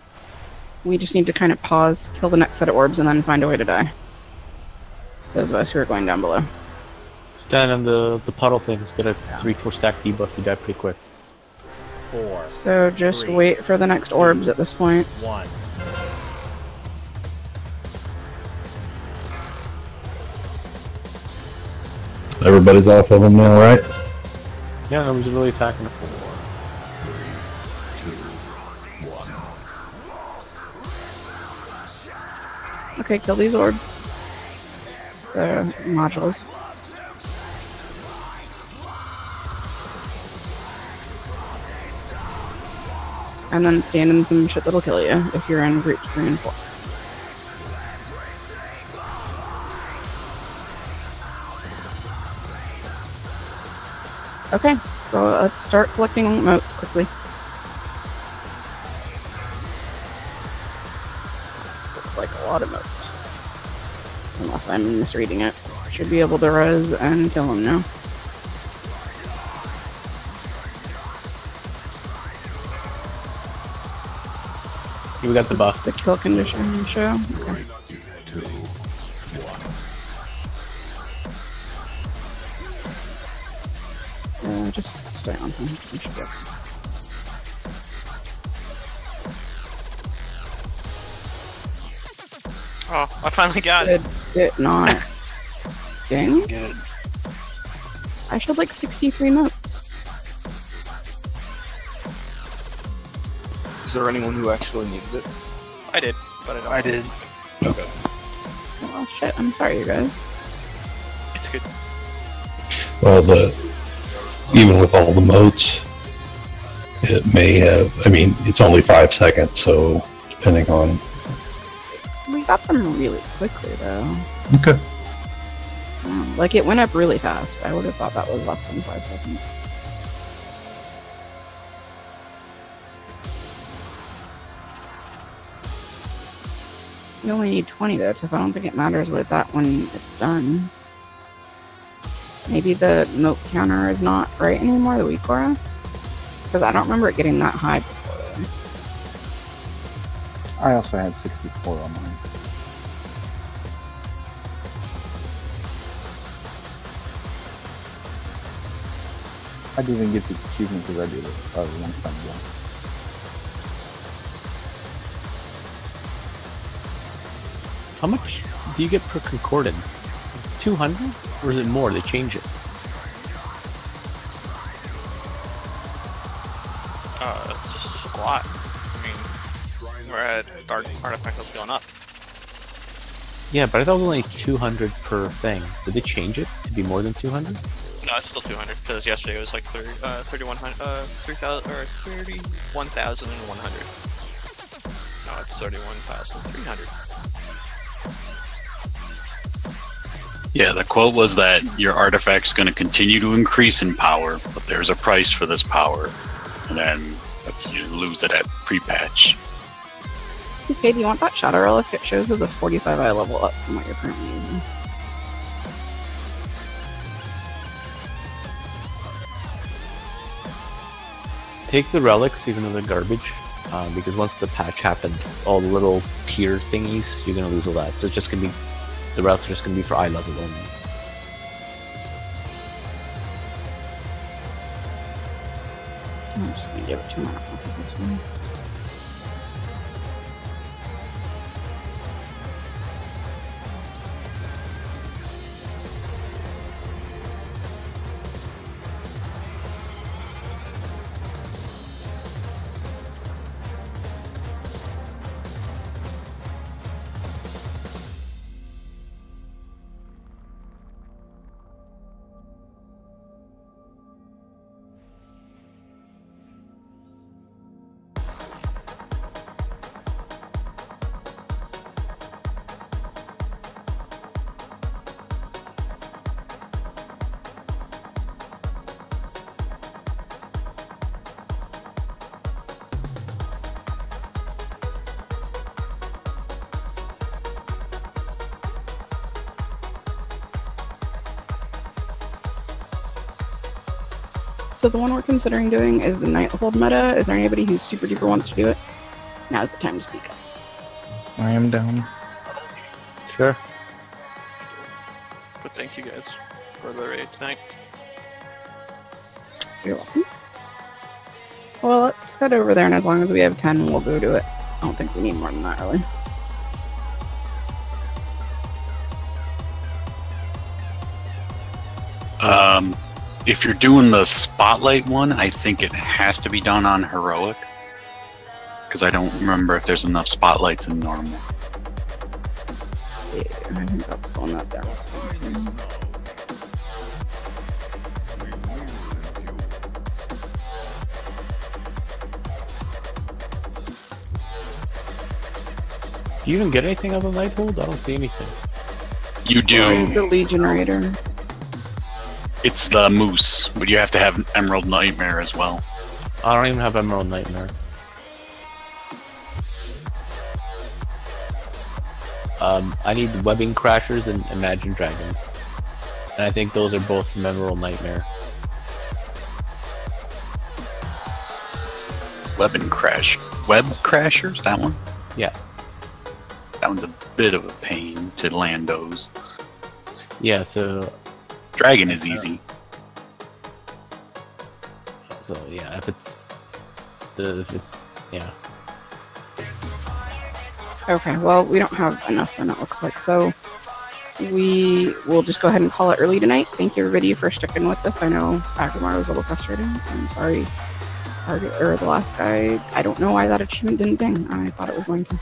we just need to kind of pause, kill the next set of orbs, and then find a way to die. Those of us who are going down below. Down in the puddle thing is get a 3-4 stack debuff, you die pretty quick. 4. So just wait for the next orbs at this point. 1. Everybody's off of them now, right? Yeah, nobody's really attacking. 4, 3, 2, 1. Okay, kill these orbs. The modules. And then stand in some shit that'll kill you if you're in groups 3 and 4. Okay, so let's start collecting motes quickly. Looks like a lot of motes. Unless I'm misreading it. Should be able to res and kill him now. We got the buff. The kill condition show. Okay. Just stay on him. We should get. Oh, I finally got it. Did it not? Dang. Good. I showed like 63 motes. Is there anyone who actually needed it? I did, but I did. Okay. Oh shit, I'm sorry you guys. It's good. Well, even with all the motes, it may have, I mean, it's only 5 seconds, so depending on... We got them really quickly though. Okay. Like it went up really fast. I would have thought that was less than 5 seconds. You only need 20 though, Tiff. I don't think it matters what it's at when it's done. Maybe the moat counter is not right anymore, the weak aura? Because I don't remember it getting that high before. I also had 64 on mine. I didn't even get the achievement because I did it a long time ago. How much do you get per concordance? Is it 200? Or is it more? They change it. It's a lot. I mean, We're at Dark Artifact that's going up. Yeah, but I thought it was only 200 per thing. Did they change it to be more than 200? No, it's still 200 because yesterday it was like 31,100. No, it's 31,300. Yeah, the quote was that your artifact's going to continue to increase in power, but there's a price for this power, and then you lose it at pre-patch. Okay, do you want that Shadow Relic? It shows as a 45 eye level up from what you're currently using. Take the relics, even though they're garbage, because once the patch happens, all the little tier thingies, you're gonna lose all that. So it's just gonna be, the relics are just gonna be for eye level only. I'm just gonna give it 2 mana because that's fine. So the one we're considering doing is the Nighthold meta. Is there anybody who super duper wants to do it? Now's the time to speak up. I am down. Sure. But thank you guys for the raid tonight. You're welcome. Well, let's head over there, and as long as we have 10, we'll go do it. I don't think we need more than that, really. If you're doing the Spotlight one, I think it has to be done on Heroic. Because I don't remember if there's enough Spotlights in Normal. Yeah, I think that's the one that there was. Do you even get anything out of the Nighthold? I don't see anything. You do. The Legionerator. It's the Moose, but you have to have Emerald Nightmare as well. I don't even have Emerald Nightmare. I need Webbing Crashers and Imagine Dragons. And I think those are both from Emerald Nightmare. Web Crashers, that one? Yeah. That one's a bit of a pain to land those. Yeah, so... Dragon is easy. So yeah, if it's yeah. Okay, well, we don't have enough then, it looks like, so we will just go ahead and call it early tonight. Thank you everybody for sticking with us. I know Agrimar was a little frustrating. I'm sorry. Or the last guy, I don't know why that achievement didn't ding. I thought it was going to.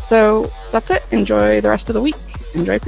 So that's it. Enjoy the rest of the week. Enjoy pre